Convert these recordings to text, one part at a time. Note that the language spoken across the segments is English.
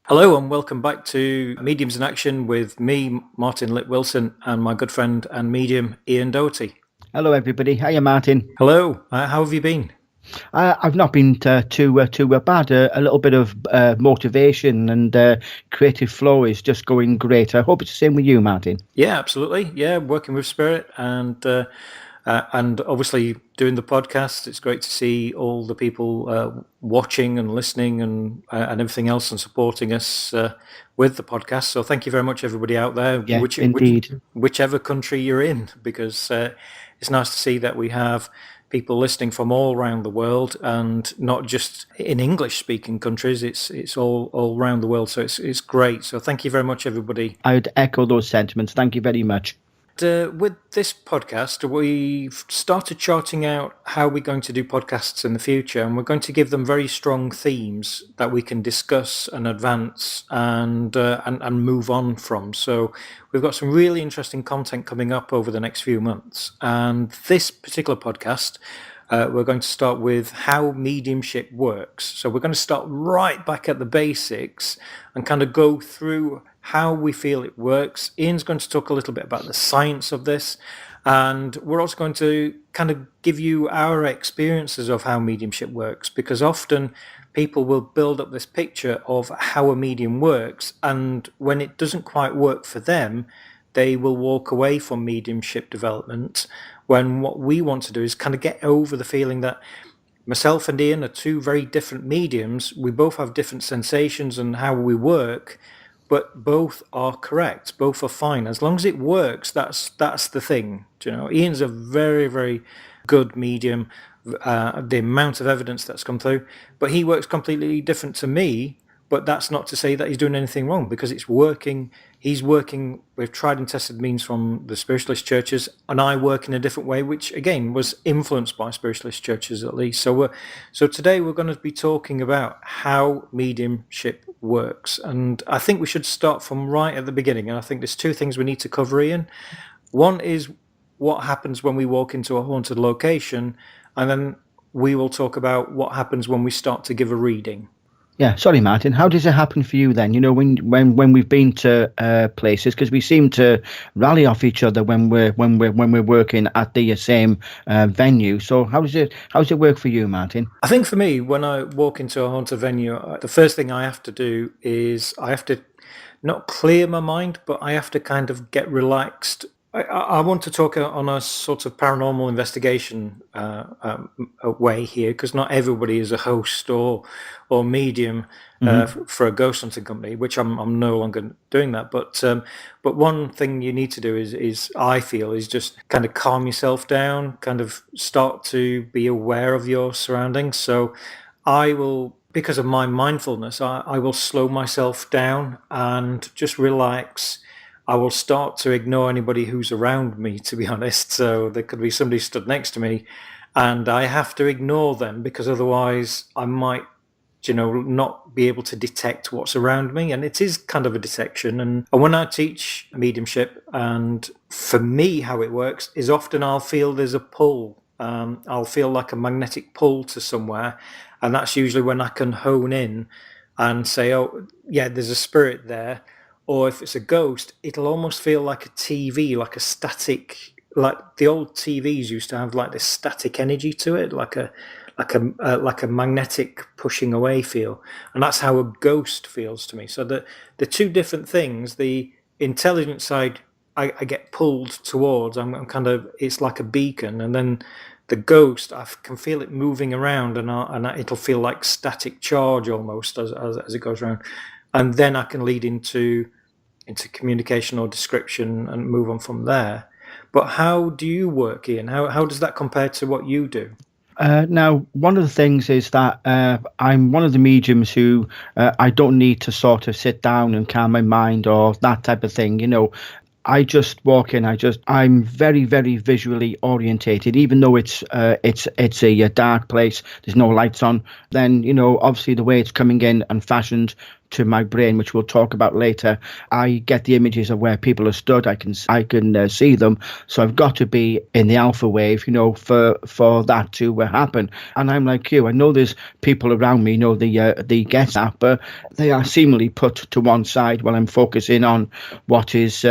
Hello and welcome back to Mediums in Action with me, Martin Litt-Wilson, and my good friend and medium, Ian Doherty. Hello, everybody. Hiya, Martin. Hello, how have you been? I've not been too bad. A little bit of motivation and creative flow is just going great. I hope it's the same with you, Martin. Yeah, absolutely. Yeah, working with Spirit and obviously doing the podcast. It's great to see all the people watching and listening and everything else and supporting us with the podcast. So thank you very much, everybody out there, Yeah, indeed. whichever country you're in, because it's nice to see that we have people listening from all around the world and not just in English-speaking countries. It's all around the world, so it's great. So thank you very much, everybody. I'd echo those sentiments. Thank you very much. With this podcast, we've started charting out how we're going to do podcasts in the future, and we're going to give them very strong themes that we can discuss and advance and move on from. So we've got some really interesting content coming up over the next few months. And this particular podcast, we're going to start with how mediumship works. So we're going to start right back at the basics and kind of go through how we feel it works. Ian's going to talk a little bit about the science of this, and we're also going to kind of give you our experiences of how mediumship works, because often people will build up this picture of how a medium works, and when it doesn't quite work for them, they will walk away from mediumship development, when what we want to do is kind of get over the feeling that myself and Ian are two very different mediums. We both have different sensations and how we work, but both are correct. Both are fine. As long as it works, that's the thing. You know, Ian's a very, very good medium, the amount of evidence that's come through, but he works completely different to me. But that's not to say that he's doing anything wrong, because it's working. He's working with tried and tested means from the spiritualist churches, and I work in a different way, which again was influenced by spiritualist churches at least. So today we're going to be talking about how mediumship works, and I think we should start from right at the beginning. And I think there's two things we need to cover, Ian. One is what happens when we walk into a haunted location, and then we will talk about what happens when we start to give a reading. Yeah, sorry, Martin. How does it happen for you then? You know, when we've been to places, because we seem to rally off each other when we're working at the same venue. So how does it work for you, Martin? I think for me, when I walk into a haunted venue, the first thing I have to do is I have to not clear my mind, but I have to kind of get relaxed. I want to talk on a sort of paranormal investigation way here, because not everybody is a host or medium for a ghost hunting company, which I'm no longer doing that. But one thing you need to do is I feel is just kind of calm yourself down, kind of start to be aware of your surroundings. So I will, because of my mindfulness, I will slow myself down and just relax. I will start to ignore anybody who's around me, to be honest. So there could be somebody stood next to me, and I have to ignore them, because otherwise I might, not be able to detect what's around me. And it is kind of a detection. And when I teach mediumship, and for me how it works is often I'll feel there's a pull. I'll feel like a magnetic pull to somewhere, and that's usually when I can hone in and say, oh yeah, there's a spirit there. Or if it's a ghost, it'll almost feel like a TV, like a static, like the old TVs used to have, like this static energy to it, like a magnetic pushing away feel. And that's how a ghost feels to me. So the two different things, the intelligent side, I get pulled towards. I'm kind of, it's like a beacon, and then the ghost, I can feel it moving around, and it'll feel like static charge almost as it goes around. And then I can lead into communication or description and move on from there. But how do you work, Ian? How does that compare to what you do? Now, one of the things is that I'm one of the mediums who I don't need to sort of sit down and calm my mind or that type of thing. You know, I just walk in. I'm very, very visually orientated. Even though it's a dark place, there's no lights on. Then obviously the way it's coming in and fashioned to my brain, which we'll talk about later. I get the images of where people are stood. I can see them. So I've got to be in the alpha wave, for that to happen. And I'm like you. I know there's people around me, the guest app, but they are seemingly put to one side while I'm focusing on what is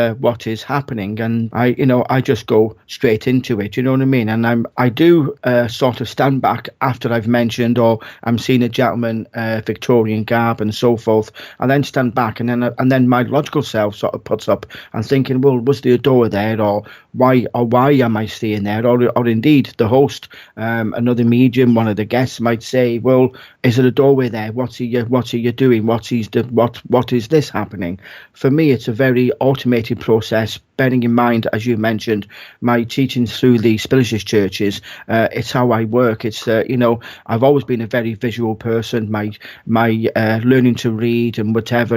happening, and I just go straight into it. You know what I mean? And I do sort of stand back after I've mentioned, or I'm seeing a gentleman, Victorian garb and so forth. I then stand back, and then my logical self sort of puts up and thinking, well, was there a door there, or why am I staying there, or indeed the host, another medium, one of the guests might say, well, is there a doorway there? What are you doing? What is this happening? For me, it's a very automated process. Bearing in mind, as you mentioned, my teachings through the spiritualist churches, it's how I work. It's I've always been a very visual person. My learning to read and whatever,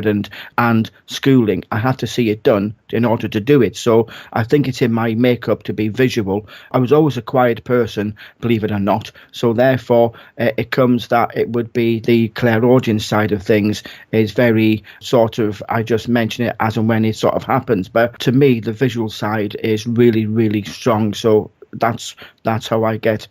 and schooling, I had to see it done in order to do it. So I think it's in my makeup to be visual. I was always a quiet person, believe it or not. So therefore, it comes that it would be the clairaudient side of things is very sort of, I just mention it as and when it sort of happens. But to me, the visual side is really, really strong. So that's how I get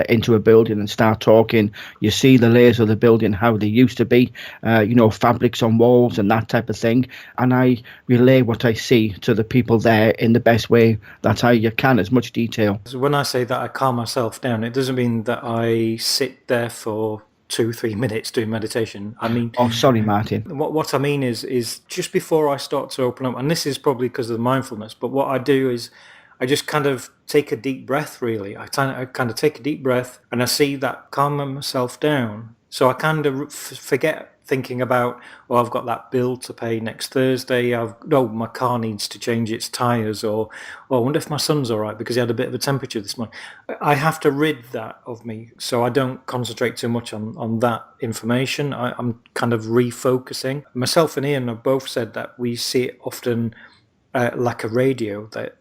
into a building and start talking. You see the layers of the building, how they used to be, fabrics on walls and that type of thing. And I relay what I see to the people there in the best way that I can, as much detail. So when I say that I calm myself down, it doesn't mean that I sit there for 2-3 minutes doing meditation. I mean, oh, sorry, Martin. What I mean is just before I start to open up, and this is probably because of the mindfulness, but what I do is I just kind of take a deep breath, really. I kind of take a deep breath, and I see that calming myself down. So I kind of forget thinking about, well, I've got that bill to pay next Thursday. My car needs to change its tyres, or I wonder if my son's all right because he had a bit of a temperature this morning. I have to rid that of me, so I don't concentrate too much on that information. I'm kind of refocusing. Myself and Ian have both said that we see it often like a radio, that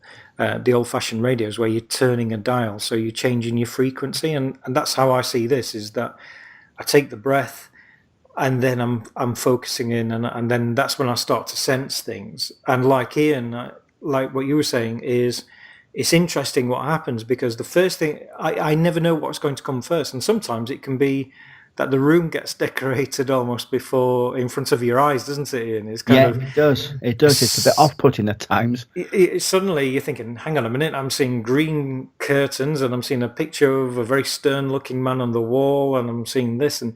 the old-fashioned radios where you're turning a dial, so you're changing your frequency, and that's how I see this, is that I take the breath, and then I'm focusing in, and then that's when I start to sense things. And like Ian, like what you were saying, is it's interesting what happens, because the first thing, I never know what's going to come first, and sometimes it can be that the room gets decorated almost before in front of your eyes, doesn't it, Ian? It's kind of, it does. It's a bit off-putting at times. Suddenly you're thinking, hang on a minute, I'm seeing green curtains, and I'm seeing a picture of a very stern-looking man on the wall, and I'm seeing this, and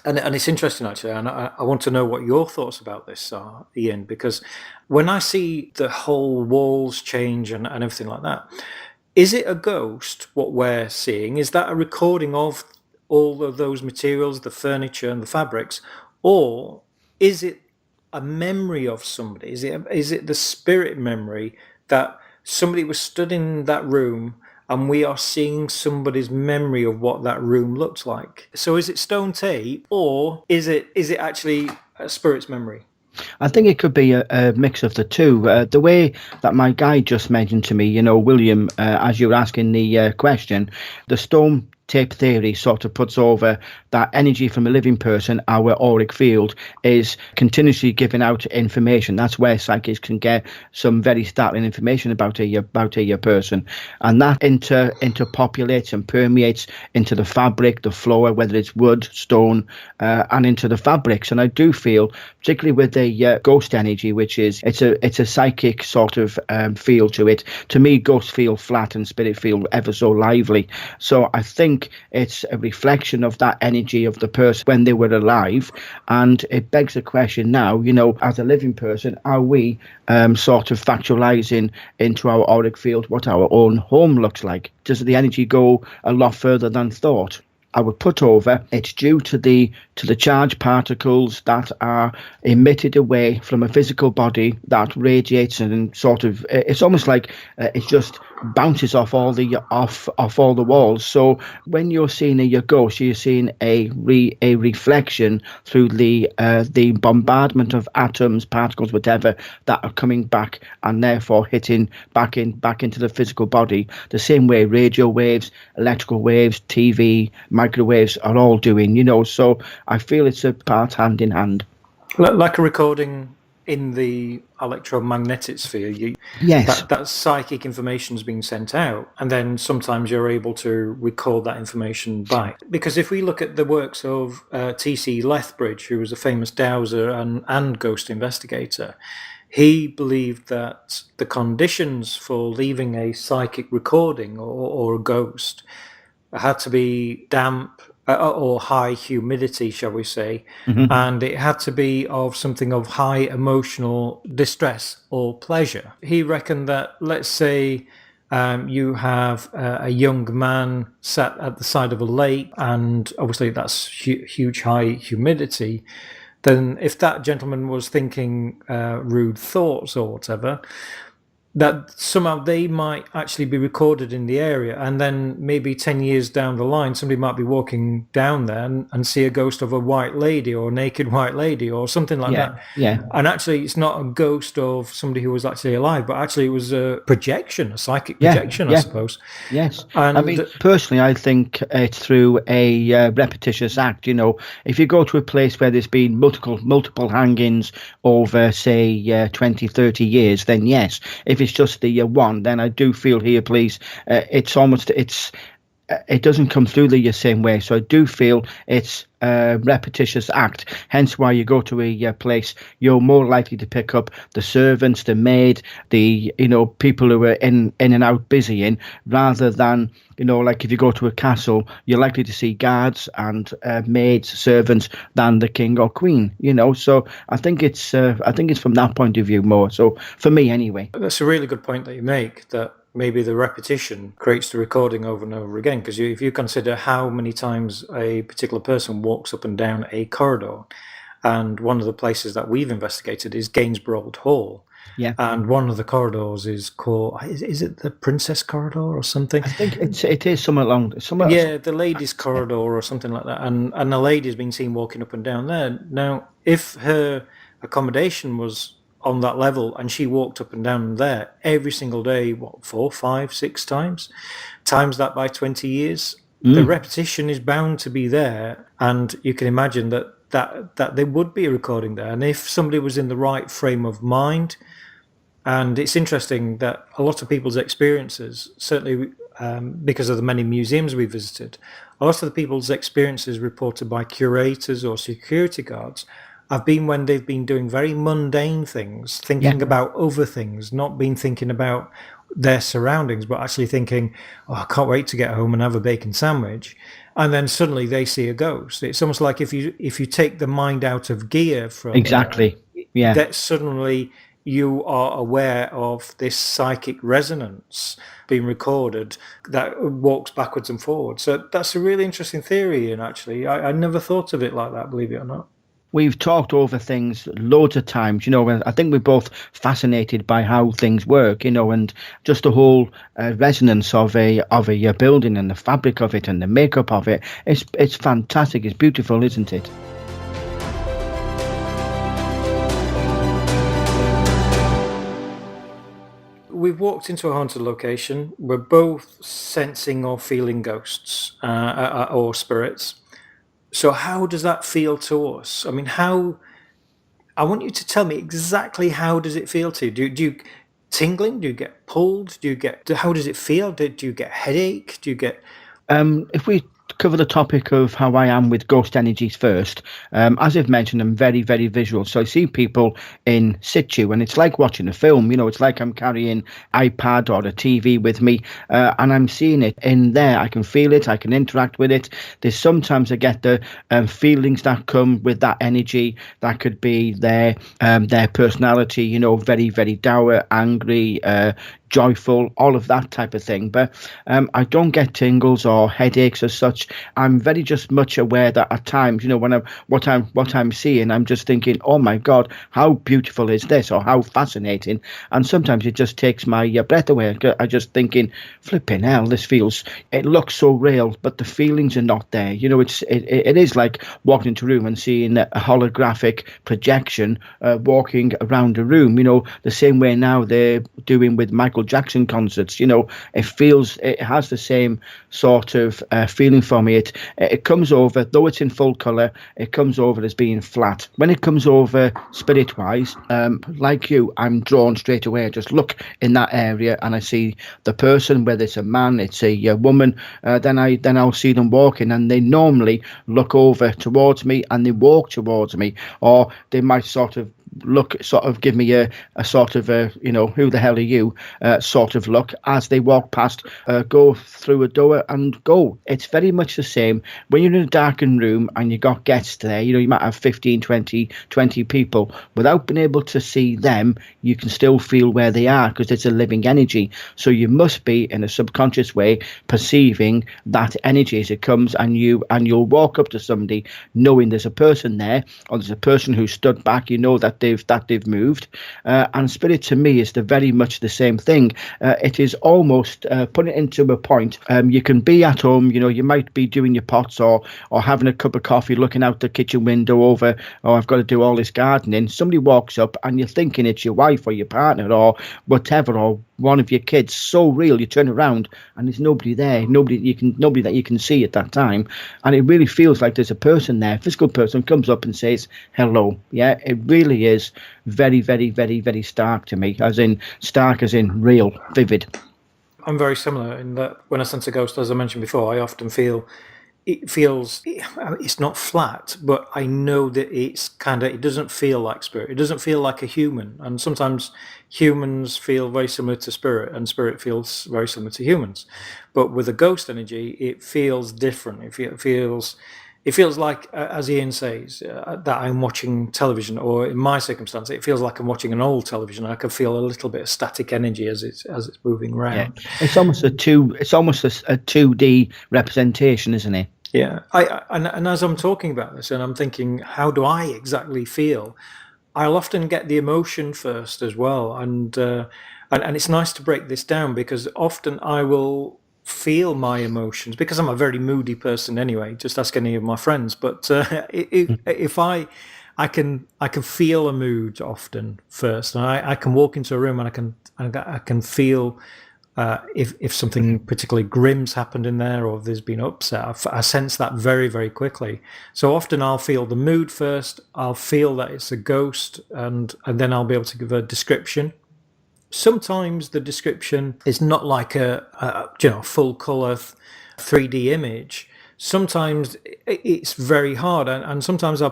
it's interesting, actually, and I want to know what your thoughts about this are, Ian, because when I see the whole walls change and everything like that, is it a ghost, what we're seeing? Is that a recording of all of those materials, the furniture and the fabrics, or is it a memory of somebody? Is it the spirit memory that somebody was stood in that room and we are seeing somebody's memory of what that room looked like? So is it stone tape, or is it actually a spirit's memory? I think it could be a mix of the two. The way that my guide just mentioned to me, William, as you were asking the question, the stone tape theory sort of puts over that energy from a living person, our auric field, is continuously giving out information. That's where psychics can get some very startling information about a person, and that interpopulates and permeates into the fabric, the floor, whether it's wood, stone, and into the fabrics. And I do feel, particularly with the ghost energy, which is it's a psychic sort of feel to it. To me, ghosts feel flat and spirit feel ever so lively. So I think it's a reflection of that energy of the person when they were alive, and it begs the question now, as a living person, are we sort of factualizing into our auric field what our own home looks like? Does the energy go a lot further than thought? I would put over, it's due to the charged particles that are emitted away from a physical body that radiates, and sort of, it's almost like it just bounces off all the walls. So when you're seeing your ghost, you're seeing a reflection through the bombardment of atoms, particles, whatever, that are coming back and therefore hitting back into the physical body, the same way radio waves, electrical waves, TV, microwaves are all doing, so I feel it's a part hand in hand. Like a recording in the electromagnetic sphere, Yes. that psychic information is being sent out, and then sometimes you're able to record that information back. Because if we look at the works of T.C. Lethbridge, who was a famous dowser and ghost investigator, he believed that the conditions for leaving a psychic recording or a ghost had to be damp or high humidity, shall we say, and it had to be of something of high emotional distress or pleasure. He reckoned that, let's say, you have a young man sat at the side of a lake, and obviously that's huge high humidity. Then, if that gentleman was thinking rude thoughts or whatever, that somehow they might actually be recorded in the area, and then maybe 10 years down the line somebody might be walking down there and see a ghost of a white lady or a naked white lady or something like Yeah. that. Yeah. And actually it's not a ghost of somebody who was actually alive, but actually it was a projection, a psychic Yeah. projection, I Yeah. suppose. Yes. I mean, And personally, I think it's through a repetitious act. If you go to a place where there's been multiple hangings over, say, 20, 30 years, then yes. If it's just the one, then I do feel here, please, it doesn't come through the same way. So I do feel it's a repetitious act. Hence why you go to a place, you're more likely to pick up the servants, the maid, the people who are in and out busying, rather than like if you go to a castle, you're likely to see guards and maids, servants than the king or queen. So I think it's from that point of view more. So for me, anyway. that's a really good point that you make, that maybe the repetition creates the recording over and over again. Because if you consider how many times a particular person walks up and down a corridor, and one of the places that we've investigated is Gainsborough Old Hall. Yeah. And one of the corridors is called, is it the Princess Corridor or something? I think it is somewhere. Yeah, the Ladies Corridor or something like that. And a lady's been seen walking up and down there. Now, if her accommodation was on that level and she walked up and down there every single day, 4, 5, 6 times, times that by 20 years, the repetition is bound to be there. And you can imagine that there would be a recording there. And if somebody was in the right frame of mind, and it's interesting that a lot of people's experiences, certainly because of the many museums we visited, a lot of the people's experiences reported by curators or security guards have been when they've been doing very mundane things, thinking about other things, not been thinking about their surroundings, but actually thinking, oh, I can't wait to get home and have a bacon sandwich. And then suddenly they see a ghost. It's almost like if you take the mind out of gear from Exactly. Yeah. that suddenly you are aware of this psychic resonance being recorded that walks backwards and forwards. So that's a really interesting theory, and actually I never thought of it like that, believe it or not. We've talked over things loads of times, and I think we're both fascinated by how things work, and just the whole resonance of a building and the fabric of it and the makeup of it. It's fantastic. It's beautiful, isn't it? We've walked into a haunted location. We're both sensing or feeling ghosts or spirits. So how does that feel to us? I mean, I want you to tell me exactly how does it feel to you? Do you tingling? Do you get pulled? How does it feel? Do you get headache? Do you get... If we cover the topic of how I am with ghost energies first, as I've mentioned, I'm very, very visual. So I see people in situ, and it's like watching a film. It's like I'm carrying iPad or a TV with me, and I'm seeing it in there. I can feel it. I can interact with it. There's sometimes I get the feelings that come with that energy. That could be their personality. Very, very dour, angry, joyful, all of that type of thing. But I don't get tingles or headaches as such. I'm very just much aware that at times, when what I'm seeing, I'm just thinking, oh my God, how beautiful is this, or how fascinating. And sometimes it just takes my breath away. I just thinking, flipping hell, it looks so real, but the feelings are not there. It is like walking into a room and seeing a holographic projection walking around a room. The same way now they're doing with micro Michael Jackson concerts. It has the same sort of feeling for me. It comes over, though it's in full color, it comes over as being flat. When it comes over spirit wise, like you, I'm drawn straight away. I just look in that area and I see the person, whether it's a man, it's a woman. Then I'll see them walking, and they normally look over towards me and they walk towards me, or they might sort of give me a sort of who the hell are you sort of look as they walk past, go through a door and go. It's very much the same when you're in a darkened room and you got guests there. You might have 15, 20 people. Without being able to see them, you can still feel where they are, because it's a living energy. So you must be, in a subconscious way, perceiving that energy as it comes, and you'll walk up to somebody knowing there's a person there, or there's a person who stood back. That they've moved, and spirit to me is very much the same thing. It is almost put it into a point. You can be at home, you might be doing your pots or having a cup of coffee, looking out the kitchen window over, I've got to do all this gardening. Somebody walks up and you're thinking it's your wife or your partner or whatever, or one of your kids. So real, you turn around and there's nobody there, nobody that you can see at that time, and it really feels like there's a person there, a physical person comes up and says hello. Yeah, it really is very, very, very, very stark to me, as in real, vivid. I'm very similar in that when I sense a ghost, as I mentioned before, I often feel it's not flat, but I know that it doesn't feel like spirit. It doesn't feel like a human. And sometimes humans feel very similar to spirit, and spirit feels very similar to humans. But with a ghost energy, it feels different. It feels like, as Ian says, that I'm watching television, or in my circumstance, it feels like I'm watching an old television. I can feel a little bit of static energy as it's moving around. Yeah. It's almost a 2D representation, isn't it? Yeah, and as I'm talking about this, and I'm thinking, how do I exactly feel? I'll often get the emotion first as well, and it's nice to break this down, because often I will feel my emotions, because I'm a very moody person anyway. Just ask any of my friends. But if I can feel a mood often first, and I can walk into a room and I can feel. If something particularly grim's happened in there, or if there's been upset, I sense that very, very quickly. So often I'll feel the mood first, I'll feel that it's a ghost, and then I'll be able to give a description. Sometimes the description is not like a full colour 3D image. Sometimes it's very hard, and sometimes I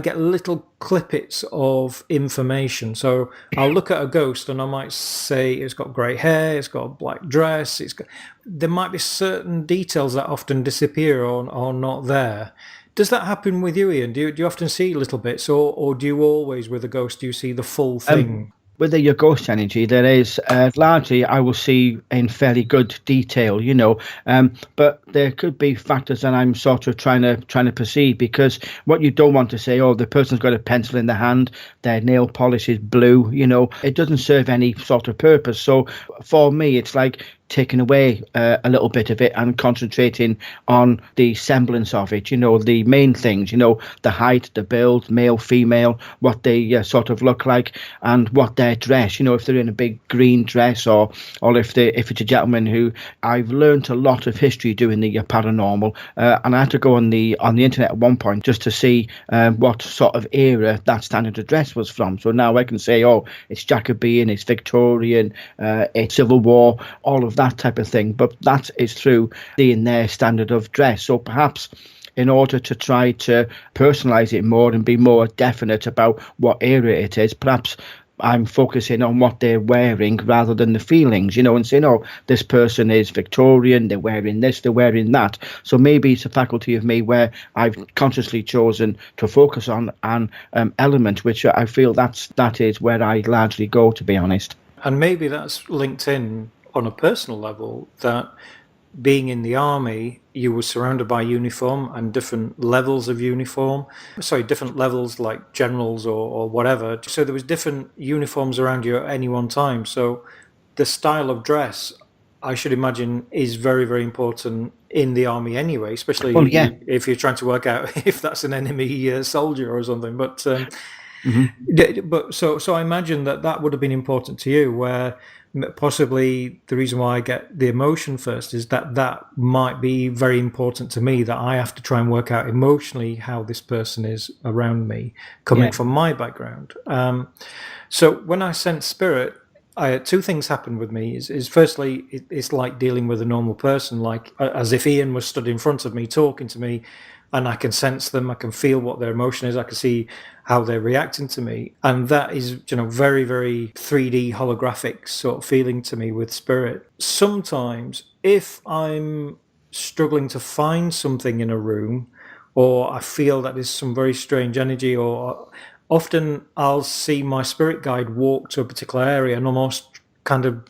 get little clippets of information. So I'll look at a ghost and I might say it's got grey hair, it's got a black dress, there might be certain details that often disappear or not there. Does that happen with you, Ian? Do you often see little bits, or do you always, with a ghost, do you see the full thing? With your ghost energy, there is largely I will see in fairly good detail, but there could be factors that I'm sort of trying to perceive, because what you don't want to say, the person's got a pencil in the hand, their nail polish is blue, it doesn't serve any sort of purpose. So for me, it's like taking away a little bit of it and concentrating on the semblance of it, the main things, the height, the build, male, female, what they sort of look like, and what their dress, if they're in a big green dress, or if it's a gentleman who I've learned a lot of history doing the paranormal, and I had to go on the internet at one point just to see what sort of era that standard of dress was from. So now I can say, it's Jacobean, it's Victorian, it's Civil War, all of that type of thing, but that is through seeing their standard of dress. So perhaps in order to try to personalize it more and be more definite about what era it is, perhaps I'm focusing on what they're wearing rather than the feelings, and saying, this person is Victorian, they're wearing this, they're wearing that. So maybe it's a faculty of me where I've consciously chosen to focus on an element, which I feel that is where I largely go, to be honest. And maybe that's linked in on a personal level, that being in the army, you were surrounded by uniform and different levels of uniform. Different levels, like generals or whatever. So there was different uniforms around you at any one time. So the style of dress, I should imagine, is very, very important in the army anyway, especially if you're trying to work out if that's an enemy soldier or something. But But so I imagine that would have been important to you, where possibly the reason why I get the emotion first is that might be very important to me, that I have to try and work out emotionally how this person is around me, coming from my background. So when I sense spirit, two things happen with me. Is firstly, it's like dealing with a normal person, like as if Ian was stood in front of me talking to me, and I can sense them, I can feel what their emotion is, I can see how they're reacting to me. And that is, very, very 3D holographic sort of feeling to me with spirit. Sometimes, if I'm struggling to find something in a room, or I feel that there's some very strange energy, or often I'll see my spirit guide walk to a particular area and almost kind of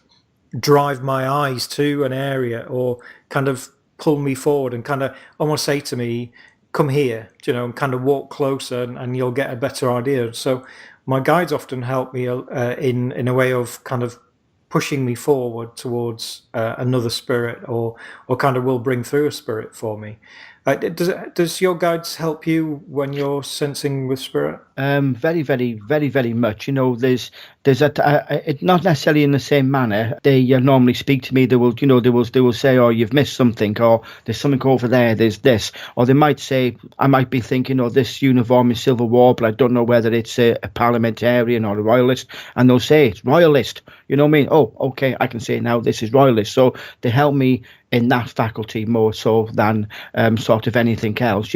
drive my eyes to an area, or kind of pull me forward and kind of almost say to me, come here, and kind of walk closer, and you'll get a better idea. So my guides often help me in a way of kind of pushing me forward towards another spirit, or kind of will bring through a spirit for me. Does your guides help you when you're sensing with spirit? Very, very, very, very much. There's it's not necessarily in the same manner. They normally speak to me. They will say, "Oh, you've missed something," or "There's something over there. There's this," or they might say, I might be thinking, "Oh, this uniform is Civil War," but I don't know whether it's a parliamentarian or a royalist, and they'll say it's royalist. You know what I mean? Oh, okay, I can say now this is royalist. So they help me in that faculty more so than sort of anything else.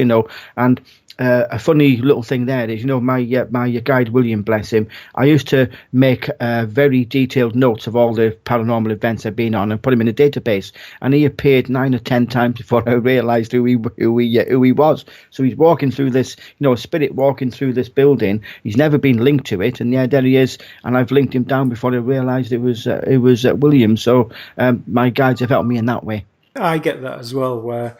And a funny little thing there is, my guide William, bless him, I used to make very detailed notes of all the paranormal events I've been on and put him in a database, and he appeared 9 or 10 times before I realised who he was. So he's walking through this, a spirit walking through this building. He's never been linked to it, and yeah, there he is. And I've linked him down before I realised it was William. So my guides have helped me in that way. I get that as well, where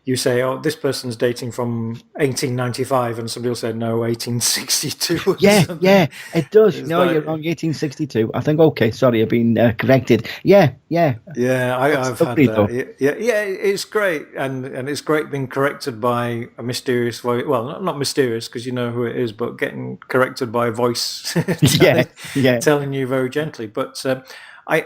you say, "Oh, this person's dating from 1895," and somebody will say, "No, 1862." Yeah, something. yeah, it does. It's No, like, you're wrong. 1862. I think. Okay, sorry, I've been corrected. Yeah, yeah. yeah, That's I've had lovely though. that. Yeah, it's great, and it's great being corrected by a mysterious voice. Well, not mysterious because you know who it is, but getting corrected by a voice Yeah, yeah. telling you very gently. But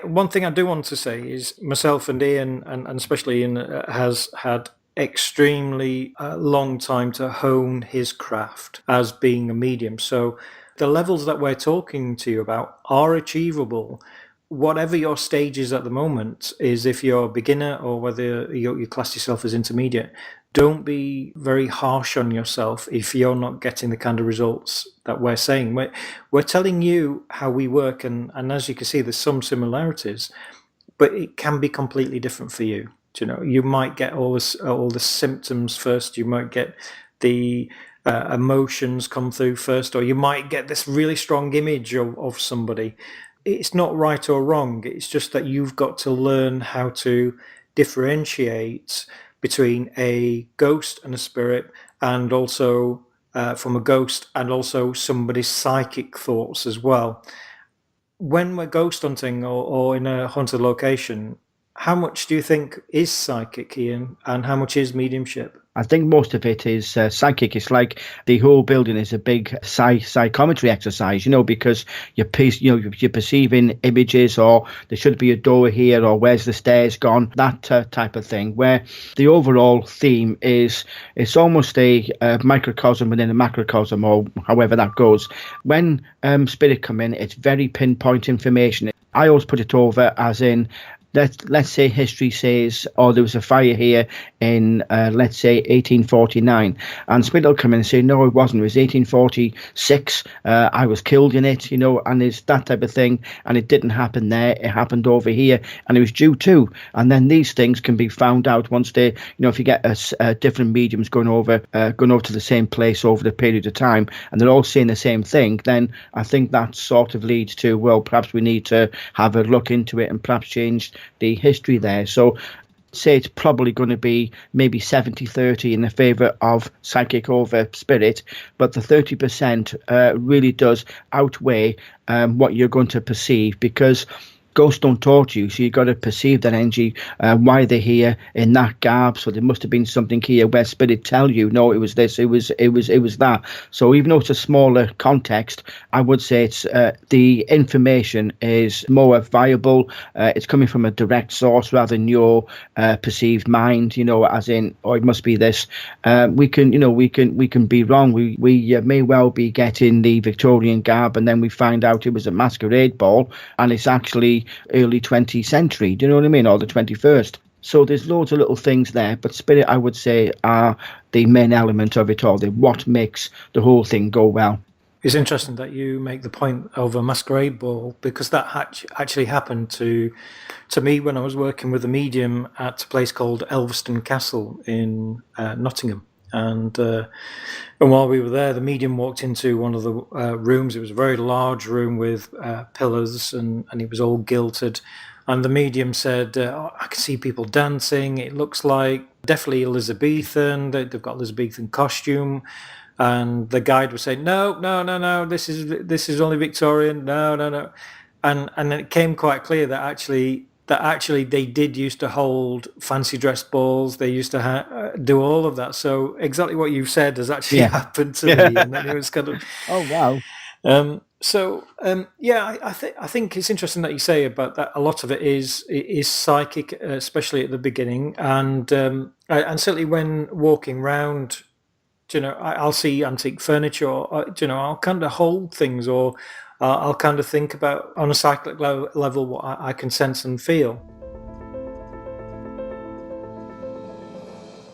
one thing I do want to say is myself and Ian, and especially Ian, has had extremely long time to hone his craft as being a medium. So the levels that we're talking to you about are achievable. Whatever your stage is at the moment, is if you're a beginner or whether you class yourself as intermediate, don't be very harsh on yourself if you're not getting the kind of results that we're saying. We're telling you how we work, and as you can see, there's some similarities, but it can be completely different for you. You might get all the symptoms first. You might get the emotions come through first, or you might get this really strong image of somebody. It's not right or wrong. It's just that you've got to learn how to differentiate between a ghost and a spirit, and also from a ghost and also somebody's psychic thoughts as well. When we're ghost hunting or in a haunted location, how much do you think is psychic, Ian, and how much is mediumship? I think most of it is psychic. It's like the whole building is a big psychometry exercise, because you're perceiving images, or there should be a door here, or where's the stairs gone, that type of thing. Where the overall theme is, it's almost a microcosm within a macrocosm, or however that goes. When spirit come in, it's very pinpoint information. I always put it over as in, let's say history says, oh, there was a fire here in, let's say, 1849. And Spirit will come in and say, no, it wasn't. It was 1846. I was killed in it, and it's that type of thing. And it didn't happen there. It happened over here. And it was due to. And then these things can be found out once they, if you get different mediums going over to the same place over the period of time, and they're all saying the same thing, then I think that sort of leads to, well, perhaps we need to have a look into it and perhaps change the history there. So say it's probably going to be maybe 70-30 in the favour of psychic over spirit, but the 30% really does outweigh what you're going to perceive, because ghosts don't talk to you, so you got to perceive that energy, why they're here in that garb. So there must have been something here where spirit tell you, no, it was this, it was that. So even though it's a smaller context, I would say it's the information is more viable. It's coming from a direct source rather than your perceived mind. As in, oh, it must be this. We can be wrong. We may well be getting the Victorian garb, and then we find out it was a masquerade ball, and it's actually early 20th century. Do you know what I mean? Or the 21st. So there's loads of little things there, but spirit, I would say, are the main element of it all. They're what makes the whole thing go well. It's interesting that you make the point of a masquerade ball, because that actually happened to me when I was working with a medium at a place called Elveston Castle in Nottingham. And while we were there, the medium walked into one of the rooms. It was a very large room with pillars, and it was all gilded. And the medium said, I can see people dancing. It looks like definitely Elizabethan. They've got Elizabethan costume. And the guide was saying, no, this is only Victorian. No. And then it came quite clear that actually they did used to hold fancy dress balls. They used to do all of that. So exactly what you've said has actually happened to me. And then it was kind of, oh wow. I think it's interesting that you say about that. A lot of it is psychic, especially at the beginning, and certainly when walking around. I'll see antique furniture, or I'll kind of hold things, or I'll kind of think about on a cyclic level what I can sense and feel.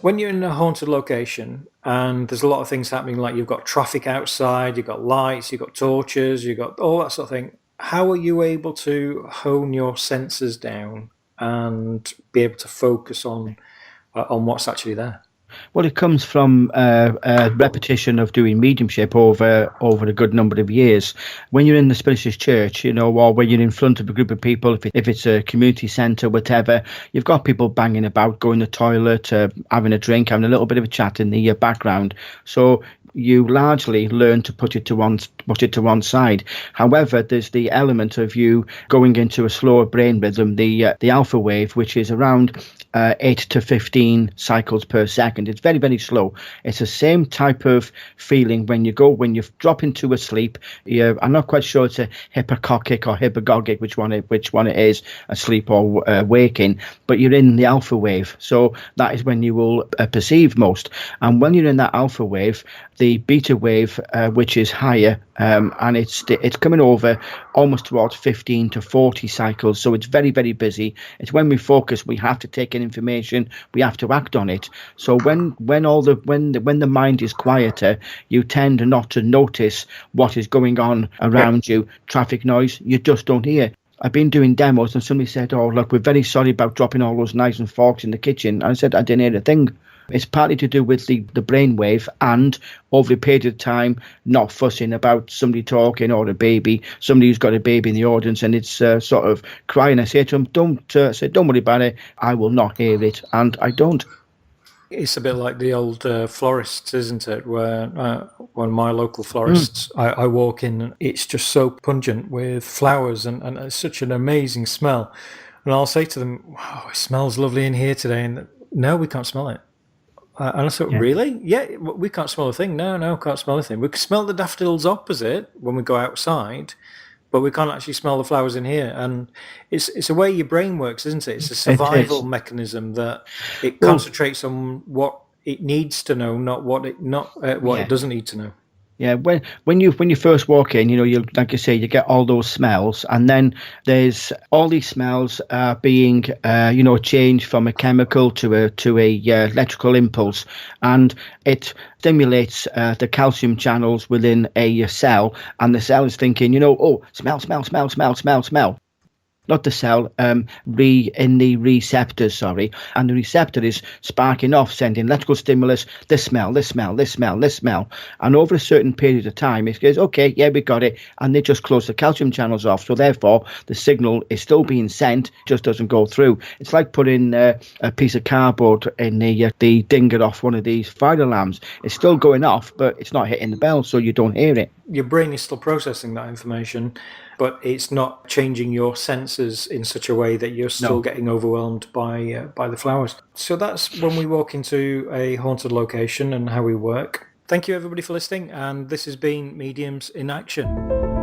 When you're in a haunted location and there's a lot of things happening, like you've got traffic outside, you've got lights, you've got torches, you've got all that sort of thing, how are you able to hone your senses down and be able to focus on what's actually there? Well, it comes from a repetition of doing mediumship over a good number of years. When you're in the Spiritist church, or when you're in front of a group of people, if it's a community centre, whatever, you've got people banging about, going to the toilet, having a drink, having a little bit of a chat in the background. So you largely learn to put it to one side. However, there's the element of you going into a slower brain rhythm, the alpha wave, which is around 8 to 15 cycles per second. It's very, very slow. It's the same type of feeling when you drop into a sleep. I'm not quite sure it's a hypnagogic or hypnagogic, which one it is, asleep or waking, but you're in the alpha wave. So that is when you will perceive most. And when you're in that alpha wave, the beta wave, which is higher, and it's coming over almost towards 15 to 40 cycles. So it's very, very busy. It's when we focus, we have to take in information, we have to act on it. So when the mind is quieter, you tend not to notice what is going on around you. Traffic noise, you just don't hear. I've been doing demos and somebody said, oh, look, we're very sorry about dropping all those knives and forks in the kitchen. And I said, I didn't hear a thing. It's partly to do with the brainwave, and over a period of time, not fussing about somebody talking or a baby, somebody who's got a baby in the audience and it's sort of crying. I say to them, don't worry about it. I will not hear it, and I don't. It's a bit like the old florists, isn't it? Where one of my local florists, I walk in, and it's just so pungent with flowers, and it's such an amazing smell. And I'll say to them, wow, it smells lovely in here today. And no, we can't smell it. And I thought, really? Yeah, we can't smell a thing. No, can't smell a thing. We can smell the daffodils opposite when we go outside, but we can't actually smell the flowers in here. And it's a way your brain works, isn't it? It's a survival mechanism that it concentrates on what it needs to know, not what it doesn't need to know. Yeah, when you first walk in, you like you say, you get all those smells, and then there's all these smells being changed from a chemical to a electrical impulse, and it stimulates the calcium channels within a cell, and the cell is thinking, smell. Not the cell, in the receptors, and the receptor is sparking off, sending electrical stimulus, this smell, and over a certain period of time, it goes, okay, yeah, we got it, and they just close the calcium channels off, so therefore the signal is still being sent, just doesn't go through. It's like putting a piece of cardboard in the dinger off one of these fire alarms. It's still going off, but it's not hitting the bell, so you don't hear it. Your brain is still processing that information. but it's not changing your senses in such a way that you're still No. getting overwhelmed by the flowers. So that's when we walk into a haunted location and how we work. Thank you everybody for listening, and this has been Mediums in Action.